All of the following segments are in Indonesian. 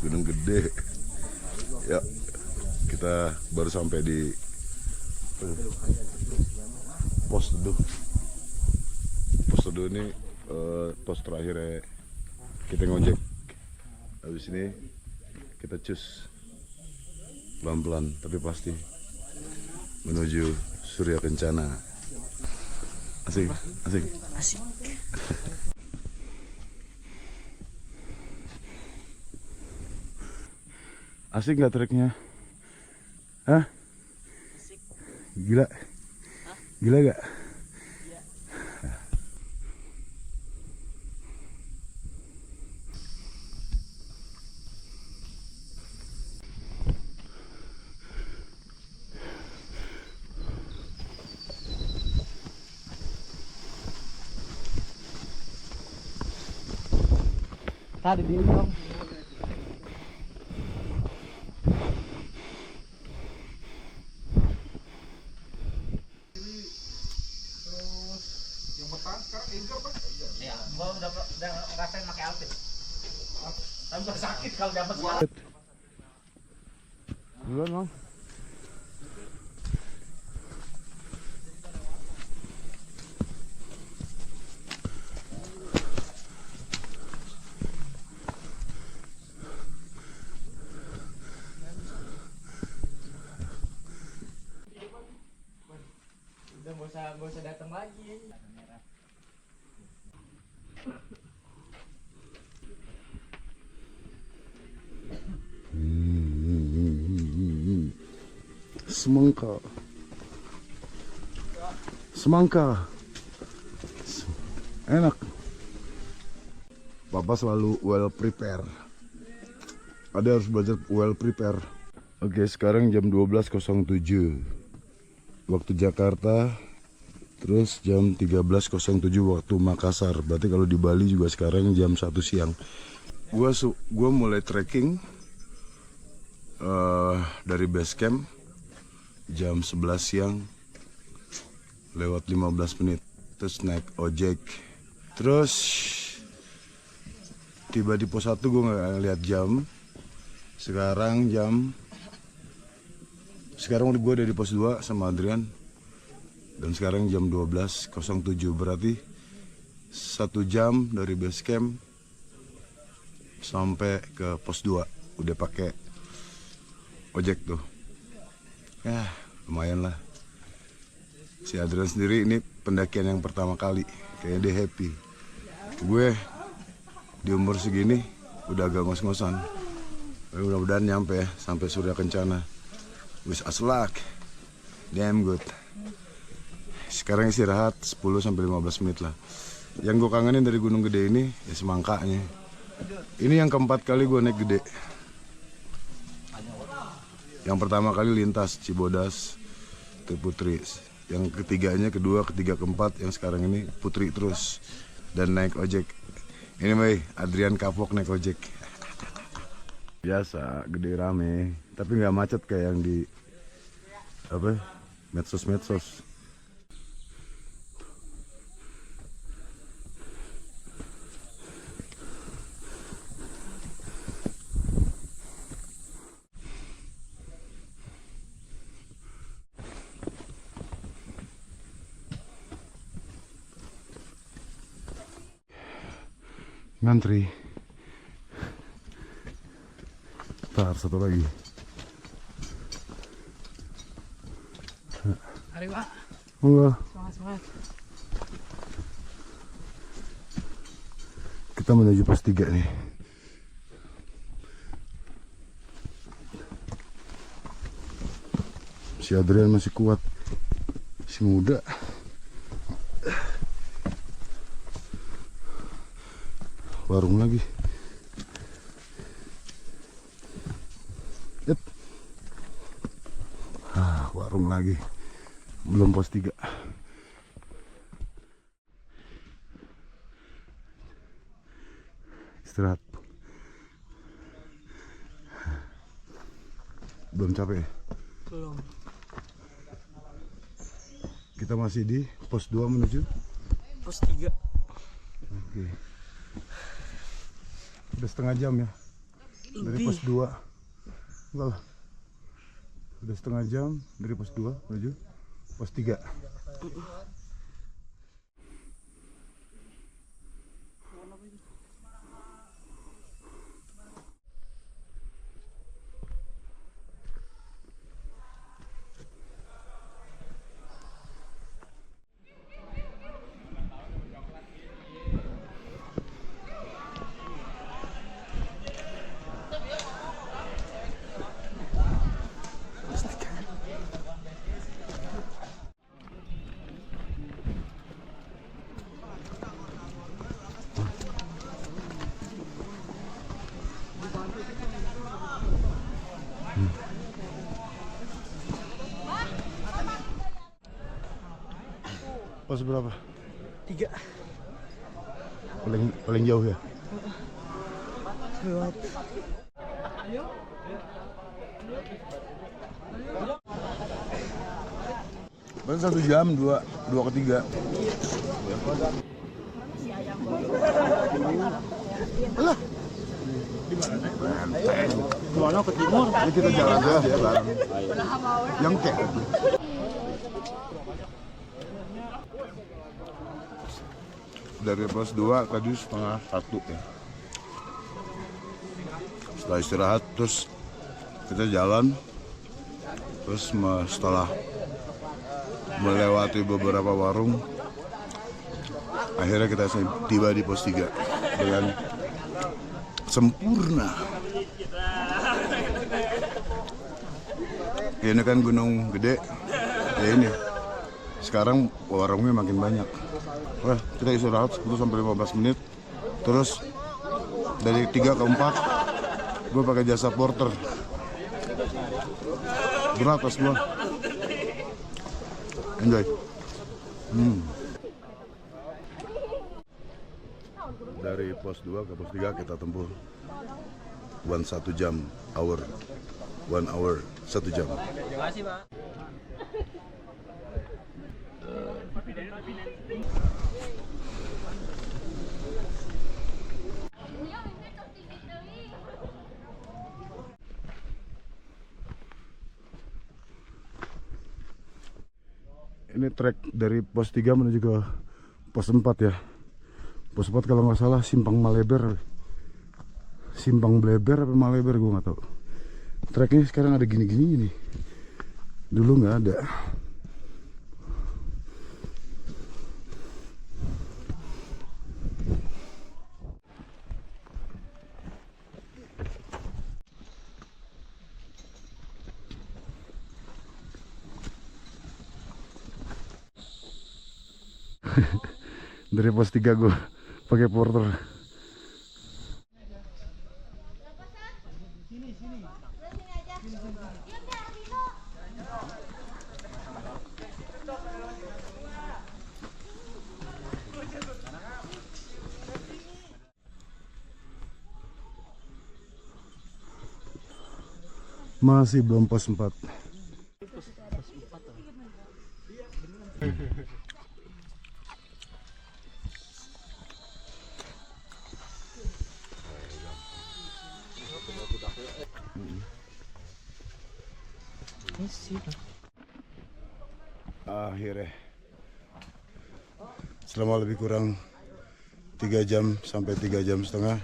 Gunung Gede. Ya, kita baru sampai di pos teduh. Pos teduh ini pos terakhir kita ngojek. Habis ini kita cus pelan-pelan tapi pasti menuju Surya Kencana. Asik, asik. Asik. Asik nggak treknya? Hah? Asik. Gila? Hah? Gila gak? Iya. Tadi dia dong. Iya, gua udah ngerasain pakai Alpin. Tapi gak sakit kalau dapat sekali. Duluan, Bang. Udah gak usah datang lagi. Semangka. Semangka. Enak. Papa selalu well prepare. Ada harus belajar well prepare. Oke, sekarang jam 12.07 waktu Jakarta. Terus jam 13.07 waktu Makassar. Berarti kalau di Bali juga sekarang jam 1 siang. Gua mulai trekking dari base camp jam 11 siang lewat 15 menit. Terus naik ojek. Terus tiba di pos 1 gue nggak lihat jam. Sekarang gue udah di pos 2 sama Adrian. Dan sekarang jam 12.07, berarti 1 jam dari base camp sampai ke pos 2 udah pakai ojek tuh. Ya lumayan lah. Si Adrian sendiri ini pendakian yang pertama kali, kayaknya dia happy. Gue di umur segini udah agak ngos-ngosan. Mudah-mudahan nyampe ya sampai Surya Kencana. Wish us luck. Damn good. Sekarang istirahat 10-15 menit lah. Yang gue kangenin dari Gunung Gede ini ya semangkanya. Ini yang keempat kali gue naik Gede. Yang pertama kali lintas Cibodas ke Putri. Yang ketiganya, kedua, ketiga, keempat. Yang sekarang ini Putri terus. Dan naik ojek. Ini May, Adrian kapok naik ojek. Biasa, Gede rame. Tapi nggak macet kayak yang di medsos-medsos. Ngantri. Ntar satu lagi. Mari Pak. Enggak. Semangat. Kita menuju pos 3 nih. Si Adrian masih kuat. Si muda. Warung lagi. Yep. Warung lagi. Belum pos 3. Istirahat. Belum capek? Belum. Kita masih di pos 2 menuju Pos 3. Oke. Udah setengah jam ya. dari pos 2. Enggak lah. Udah setengah jam dari pos 2 menuju pos 3. Pos berapa? 3. Paling jauh ya? Lewat. Baru 1 jam, 2 ke 3. Alah. Di mana ke timur? Ini kita jalan aja ya bareng. Yang kayak dari pos 2 tadi setengah 1 ya. Setelah istirahat terus kita jalan, terus setelah melewati beberapa warung, akhirnya kita tiba di pos 3 dengan sempurna. Ini kan gunung gede ya, ini sekarang warungnya makin banyak. Wah, kita istirahat 10-15 menit. Terus dari 3 ke 4 gue pakai jasa porter. Berat tas gue. Enjoy. Dari pos 2 ke pos 3 kita tempuh 1 jam, 1 hour, 1 jam. Terima kasih, Pak. Ini trek dari pos 3 menuju ke pos 4 ya. Pos 4 kalau nggak salah Simpang Maleber. Simpang Bleber apa Maleber gue nggak tahu. Treknya sekarang ada gini-gini nih. Dulu nggak ada. Dari pos 3 gue pakai porter. Masih belum pos 4. Akhirnya selama lebih kurang 3 jam sampai 3 jam setengah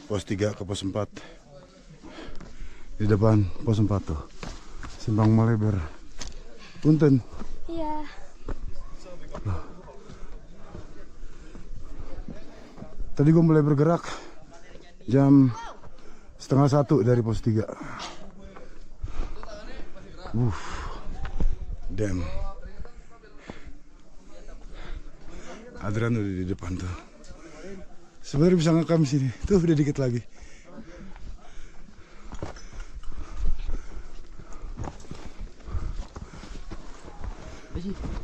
pos 3 ke pos 4. Di depan pos 4 tuh Simpang Maleber. Punten. Iya. Tadi gue mulai bergerak jam setengah 1 dari pos 3. Damn. Adrian udah di depan tuh. Sebenarnya bisa ngekam sini. Tuh udah dikit lagi.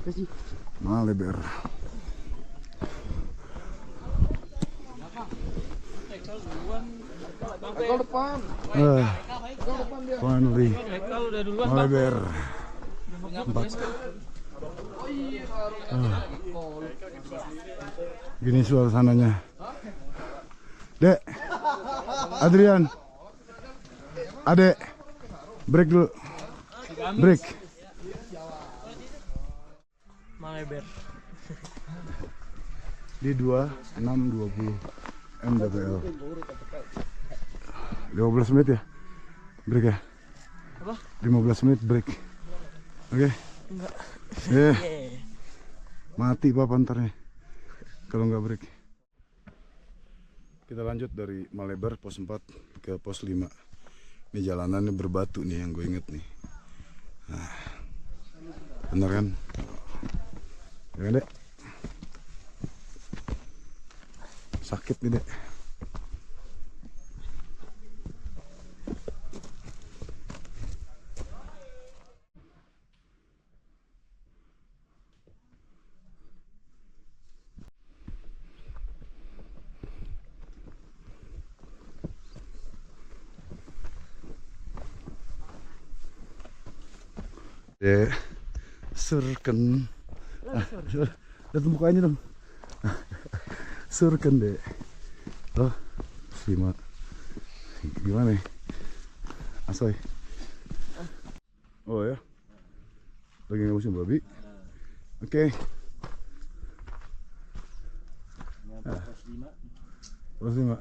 Kasih. Maleber. Finally. Maleber. 4. Gini suasananya. Dek, Adrian, Adek, break dulu. Break. Maleber. Di 2620 mdpl. 15 menit ya? Break ya? Apa? 15 menit break. Oke? Enggak. Mati pak pantarnya kalau nggak break. Kita lanjut dari Maleber pos 4 ke pos 5. Ini jalanannya berbatu nih yang gue inget nih. Nah, bener kan? Ya kan, Dek? Sakit nih, Dek. Dek, surken. Lihat mukanya dong. Surken, Dek. Oh, 5. Gimana nih? Asoy. Oh ya. Lagi ngabisin babi. Oke. Pos 5.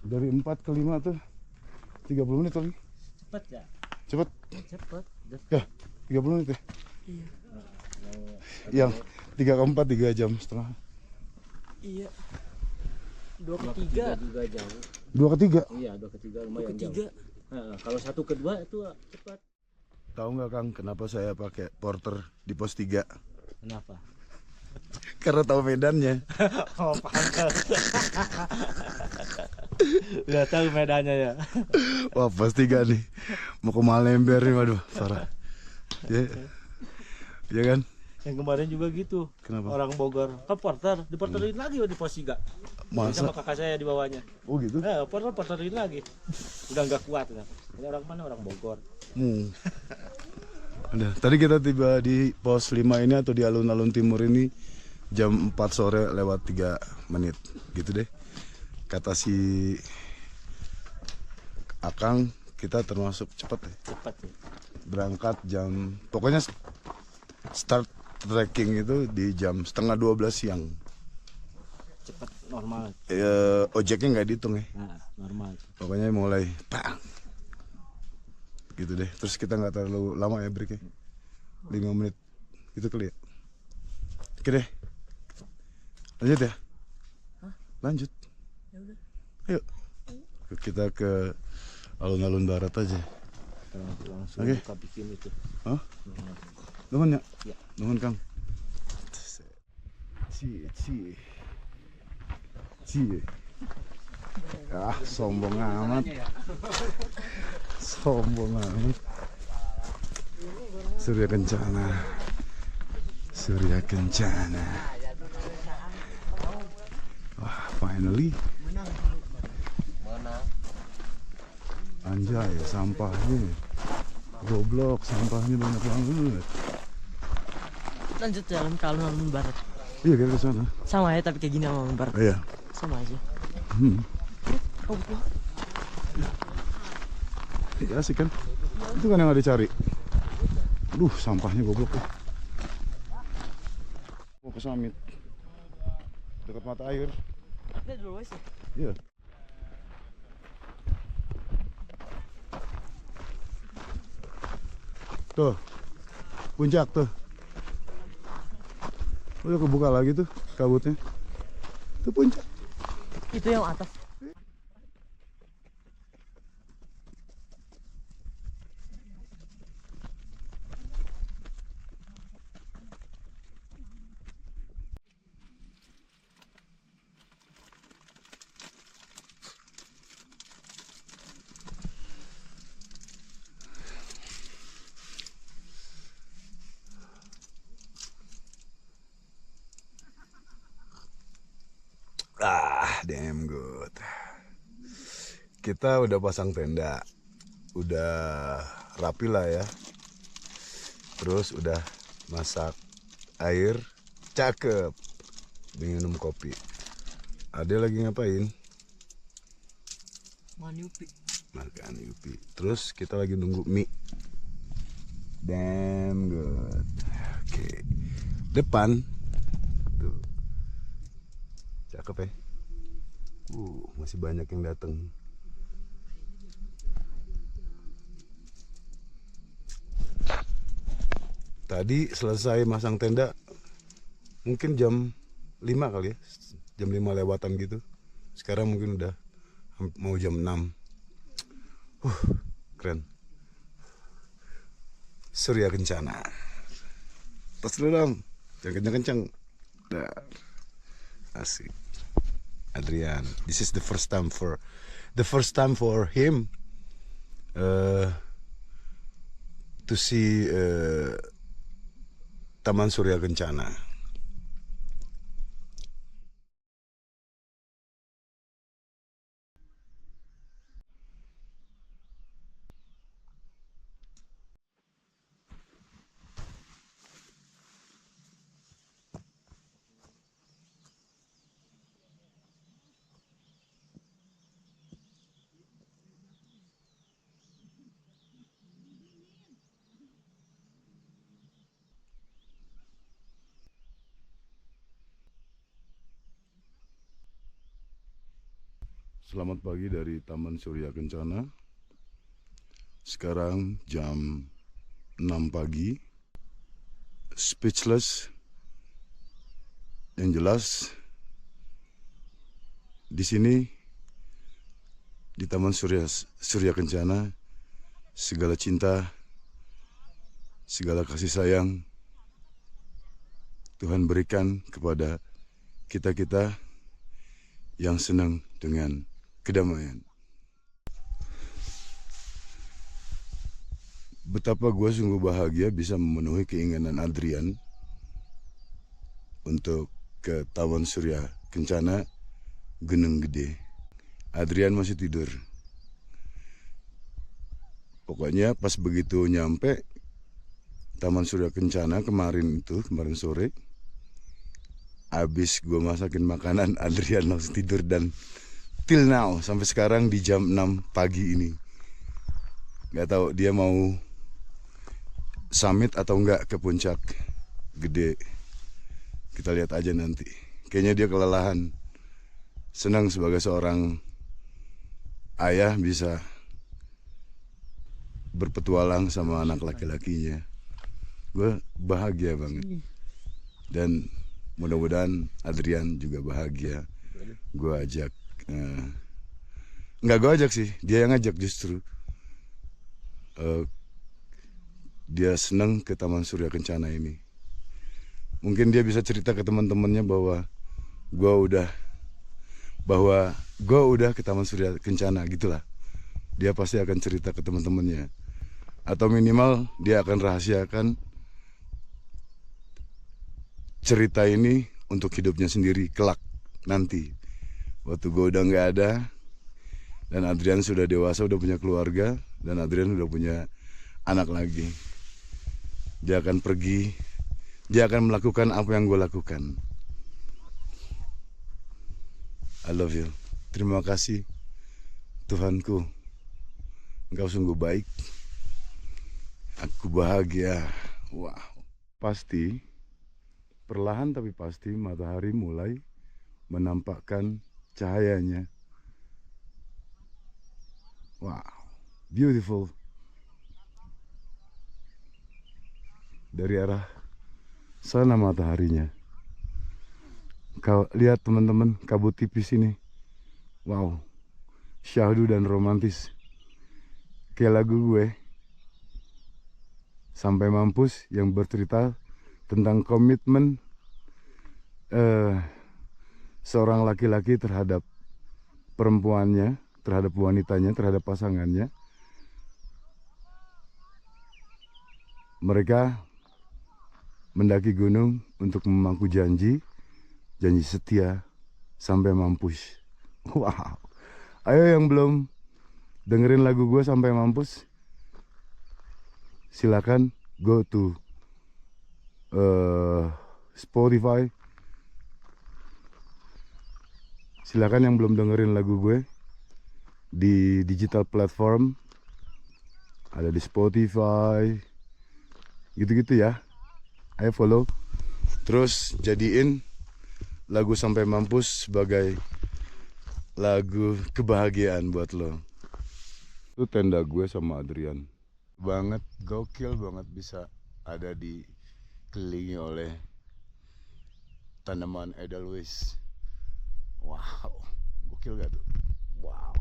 Dari 4 ke 5 tuh 30 menit lagi. Cepet ya? Cepet. Cepet. Ya, 30 menit ya. Iya. Yang 3 ke 4 3 jam setengah. Iya. 2 ke 3 juga jauh. 2 ke 3. Iya, 2 ke 3 2 ke lumayan 3 jauh. Kalau 1 ke 2 itu cepat. Tahu nggak Kang kenapa saya pakai porter di pos 3? Kenapa? Karena tahu medannya. Oh pantas. Udah tahu medannya ya. Wah pos 3 nih. Mau ke Malember nih, waduh parah. Ya, ya kan? Yang kemarin juga gitu. Kenapa? Orang Bogor ke porter, diporterin lagi di pos 3. Masa? Sama kakak saya di bawahnya. Oh gitu? Porterin lagi. Udah nggak kuat kan. Ini orang mana? Orang Bogor. Udah, tadi kita tiba di pos 5 ini atau di alun-alun timur ini jam 4 sore lewat 3 menit gitu deh. Kata si Akang kita termasuk cepat ya. Cepat ya. Berangkat jam, pokoknya start trekking itu di jam setengah 12 siang. Cepat normal. Ojeknya nggak dihitung ya. Nah, normal. Pokoknya mulai bang gitu deh. Terus kita nggak terlalu lama ya breaknya, 5 menit gitu kali ya. Oke deh, lanjut ya. Lanjut. Ayo kita ke alun-alun barat aja. Langsung Oke. buka bikin itu. Hah? Nuhun ya? Ya. Nuhun Kang. Ci. Ah, sombong amat. Sombong amat. Surya Kencana. Wah, finally. Anjay, sampahnya. Goblok, sampahnya banyak banget. Lanjut jalan ke alun-alun barat. Iya, kita ke sana. Sama ya tapi kayak gini alun-alun barat. Iya. Sama aja. Ya, asik kan? Itu kan yang ada dicari. Aduh, sampahnya goblok ya. Mau ke Summit. Dekat mata air. Lihat dulu guys ya. Iya. Tuh. Puncak tuh. Udah kebuka lagi tuh kabutnya. Itu puncak. Itu yang atas. Damn good. Kita udah pasang tenda, udah rapi lah ya. Terus udah masak air, cakep. Minum kopi. Ade lagi ngapain? Makan Yupi. Terus kita lagi nunggu mie. Damn good. Oke. Depan. Tuh. Cakep ya. Masih banyak yang datang. Tadi selesai masang tenda mungkin jam 5 kali ya. Jam 5 lewatan gitu. Sekarang mungkin udah mau jam 6. Keren. Surya Kencana. Tas dulu dong. Jangan kencang-kencang. Asik. Adrian. This is the first time for him to see Taman Surya Kencana. Selamat pagi dari Taman Surya Kencana. Sekarang jam 6 pagi. Speechless. Yang jelas di sini di Taman Surya Kencana segala cinta, segala kasih sayang Tuhan berikan kepada kita-kita yang senang dengan kedamaian. Betapa gue sungguh bahagia bisa memenuhi keinginan Adrian untuk ke Taman Surya Kencana Gunung Gede. Adrian masih tidur. Pokoknya pas begitu nyampe Taman Surya Kencana kemarin sore, abis gue masakin makanan, Adrian langsung tidur dan till now sampai sekarang di jam 6 pagi ini nggak tahu dia mau summit atau enggak ke puncak gede. Kita lihat aja nanti. Kayaknya dia kelelahan. Senang sebagai seorang ayah bisa berpetualang sama anak laki-lakinya. Gue bahagia banget. Dan mudah-mudahan Adrian juga bahagia. Gue ajak. Nggak gue ajak sih. Dia yang ngajak justru. Dia senang ke Taman Surya Kencana ini. Mungkin dia bisa cerita ke teman-temannya bahwa gue udah ke Taman Surya Kencana gitulah. Dia pasti akan cerita ke teman-temannya. Atau minimal dia akan rahasiakan cerita ini untuk hidupnya sendiri kelak nanti. Waktu gue udah nggak ada dan Adrian sudah dewasa, udah punya keluarga dan Adrian udah punya anak lagi. Dia akan pergi, dia akan melakukan apa yang gue lakukan. I love you. Terima kasih Tuhanku. Engkau sungguh baik. Aku bahagia. Wow. Pasti, perlahan tapi pasti matahari mulai menampakkan cahayanya. Wow. Beautiful. Dari arah sana mataharinya. Kau lihat teman-teman, kabut tipis ini. Wow. Syahdu dan romantis. Kayak lagu gue Sampai Mampus yang bercerita tentang komitmen seorang laki-laki terhadap perempuannya, terhadap wanitanya, terhadap pasangannya. Mereka mendaki gunung untuk memangku janji setia sampai mampus. Wow. Ayo yang belum dengerin lagu gue Sampai Mampus, silakan go to Spotify. Silakan yang belum dengerin lagu gue, di digital platform, ada di Spotify, gitu-gitu ya. Ayo follow. Terus jadiin lagu Sampai Mampus sebagai lagu kebahagiaan buat lo. Itu tenda gue sama Adrian. Banget, gokil banget bisa ada dikelilingi oleh tanaman Edelweiss. Wow, gokil gak tuh? Wow.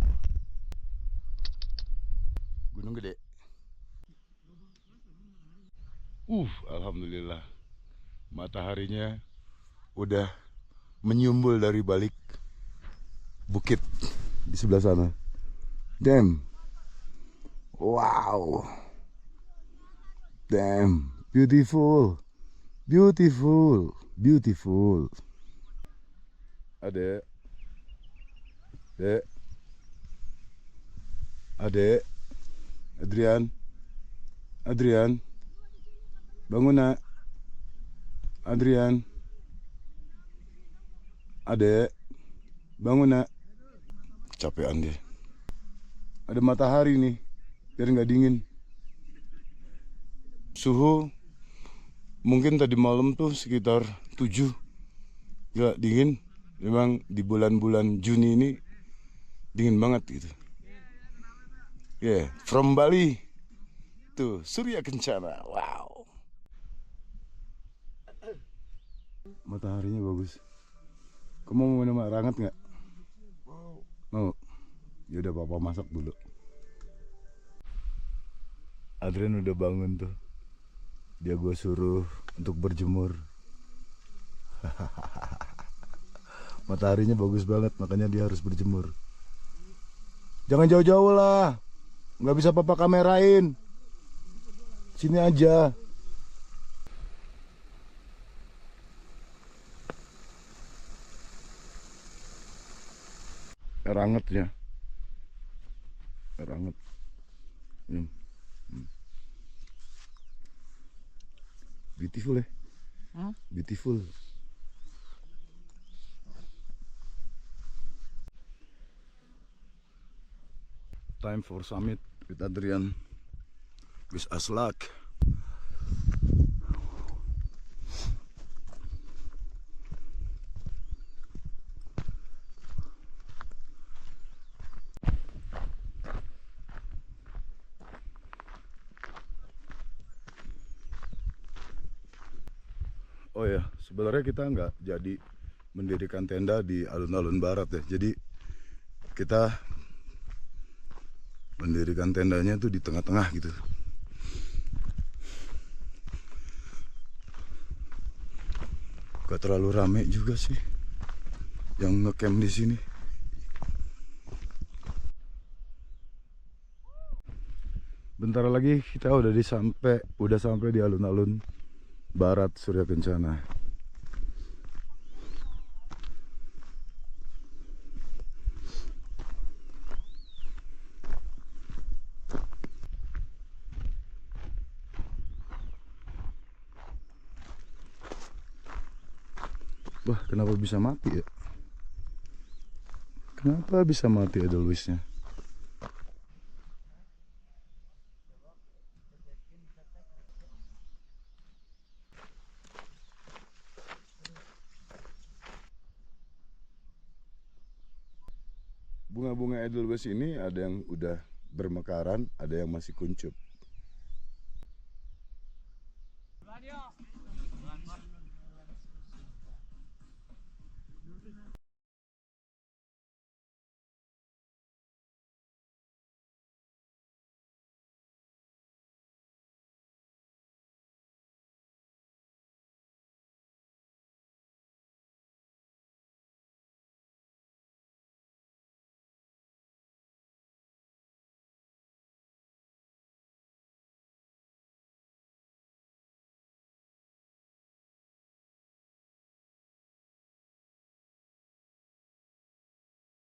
Gunung Gede. Alhamdulillah. Mataharinya udah menyumbul dari balik bukit di sebelah sana. Damn. Wow. Damn. Beautiful. Beautiful. Beautiful. Adek. Dek. Adek. Adrian. Adrian. Bangun nak. Adrian. Adek. Bangun nak. Capean dia. Ada matahari nih, biar nggak dingin. Suhu mungkin tadi malam tuh sekitar 7. Nggak dingin. Memang di bulan-bulan Juni ini dingin banget gitu. Yeah, from Bali tuh Surya Kencana. Wow. Mataharinya bagus. Kamu mau minum air hangat nggak? Mau. Yaudah papa masak dulu. Adrian udah bangun tuh. Dia gue suruh untuk berjemur. Mataharinya bagus banget, makanya dia harus berjemur. Jangan jauh-jauh lah, nggak bisa papa kamerain. Sini aja. Air hangat ya. Air hangat. Beautiful ya. Beautiful. Time for summit with Adrian. Wish us luck. Oh ya, sebenarnya kita nggak jadi mendirikan tenda di alun-alun barat ya. Jadi kita mendirikan tendanya tuh di tengah-tengah gitu. Gak terlalu rame juga sih yang ngecamp di sini. Bentar lagi kita udah sampai di alun-alun barat Surya Kencana. Wah, kenapa bisa mati ya? Kenapa bisa mati Edelweissnya? Bunga-bunga Edelweiss ini ada yang udah bermekaran, ada yang masih kuncup.